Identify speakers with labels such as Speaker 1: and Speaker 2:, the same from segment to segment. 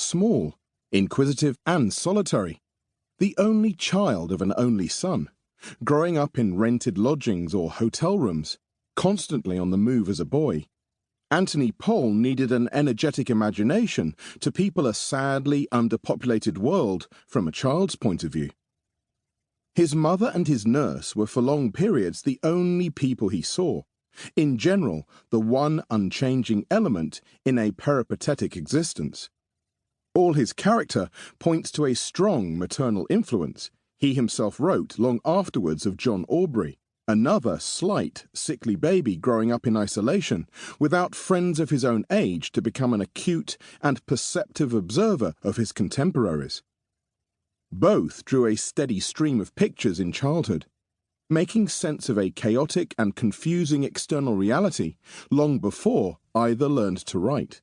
Speaker 1: small, inquisitive and solitary, the only child of an only son, growing up in rented lodgings or hotel rooms, constantly on the move as a boy. Anthony Powell needed an energetic imagination to people a sadly underpopulated world from a child's point of view. His mother and his nurse were for long periods the only people he saw, in general the one unchanging element in a peripatetic existence. All his character points to a strong maternal influence. He himself wrote long afterwards of John Aubrey, another slight, sickly baby growing up in isolation, without friends of his own age to become an acute and perceptive observer of his contemporaries. Both drew a steady stream of pictures in childhood, making sense of a chaotic and confusing external reality long before either learned to write.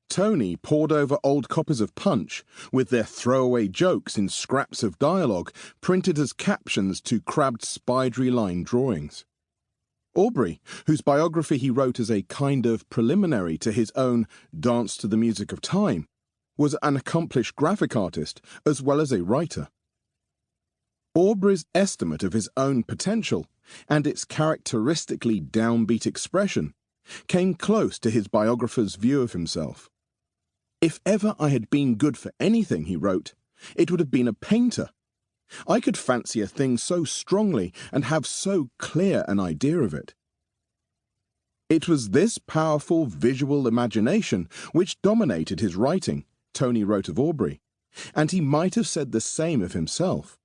Speaker 1: Tony pored over old copies of Punch, with their throwaway jokes in scraps of dialogue printed as captions to crabbed spidery-line drawings. Aubrey, whose biography he wrote as a kind of preliminary to his own Dance to the Music of Time, was an accomplished graphic artist as well as a writer. Aubrey's estimate of his own potential and its characteristically downbeat expression came close to his biographer's view of himself. "If ever I had been good for anything," he wrote, "it would have been a painter. I could fancy a thing so strongly and have so clear an idea of it." It was this powerful visual imagination which dominated his writing, Tony wrote of Aubrey, and he might have said the same of himself.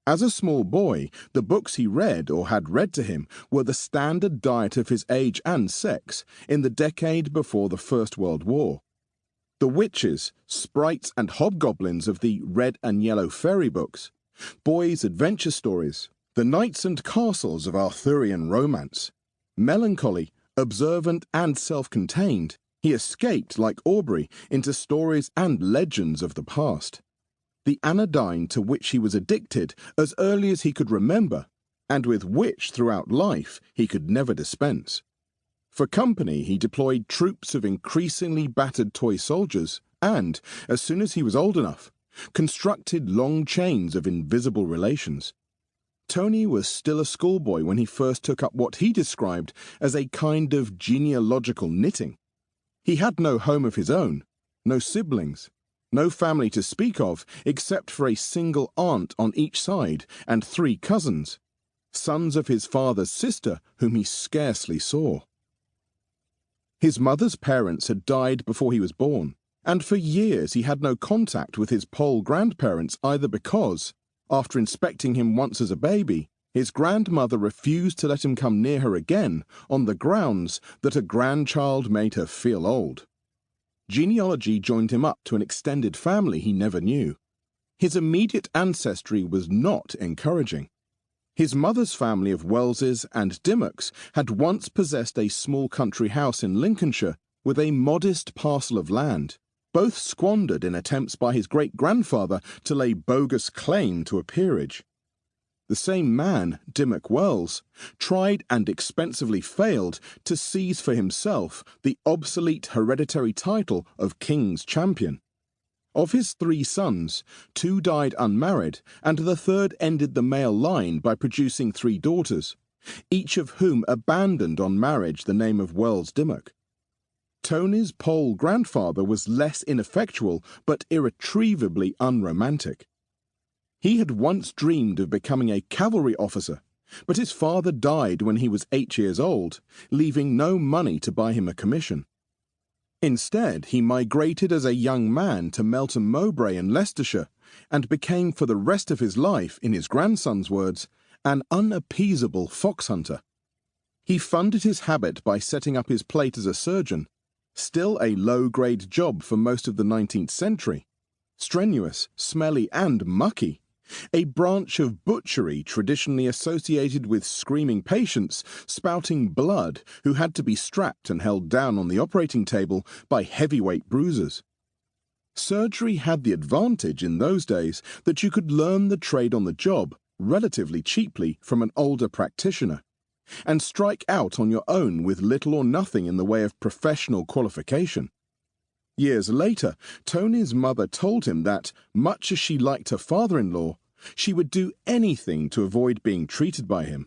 Speaker 1: As a small boy, the books he read or had read to him were the standard diet of his age and sex in the decade before the First World War. The witches, sprites and hobgoblins of the red and yellow fairy books, boys' adventure stories, the knights and castles of Arthurian romance. Melancholy, observant and self-contained, he escaped, like Aubrey, into stories and legends of the past. The anodyne to which he was addicted as early as he could remember, and with which throughout life he could never dispense. For company, he deployed troops of increasingly battered toy soldiers and, as soon as he was old enough, constructed long chains of invisible relations. Tony was still a schoolboy when he first took up what he described as a kind of genealogical knitting. He had no home of his own, no siblings, no family to speak of except for a single aunt on each side and 3 cousins, sons of his father's sister whom he scarcely saw. His mother's parents had died before he was born, and for years he had no contact with his Pole grandparents either because, after inspecting him once as a baby, his grandmother refused to let him come near her again on the grounds that a grandchild made her feel old. Genealogy joined him up to an extended family he never knew. His immediate ancestry was not encouraging. His mother's family of Welleses and Dimmocks had once possessed a small country house in Lincolnshire with a modest parcel of land, both squandered in attempts by his great-grandfather to lay bogus claim to a peerage. The same man, Dimmock Wells, tried and expensively failed to seize for himself the obsolete hereditary title of King's Champion. Of his 3 sons, 2 died unmarried, and the third ended the male line by producing 3 daughters, each of whom abandoned on marriage the name of Wells Dimmock. Tony's Pole grandfather was less ineffectual but irretrievably unromantic. He had once dreamed of becoming a cavalry officer, but his father died when he was 8 years old, leaving no money to buy him a commission. Instead, he migrated as a young man to Melton Mowbray in Leicestershire and became for the rest of his life, in his grandson's words, an unappeasable fox hunter. He funded his habit by setting up his plate as a surgeon, still a low-grade job for most of the 19th century, strenuous, smelly and mucky, a branch of butchery traditionally associated with screaming patients spouting blood who had to be strapped and held down on the operating table by heavyweight bruisers. Surgery had the advantage in those days that you could learn the trade on the job relatively cheaply from an older practitioner, and strike out on your own with little or nothing in the way of professional qualification. Years later, Tony's mother told him that, much as she liked her father-in-law, she would do anything to avoid being treated by him.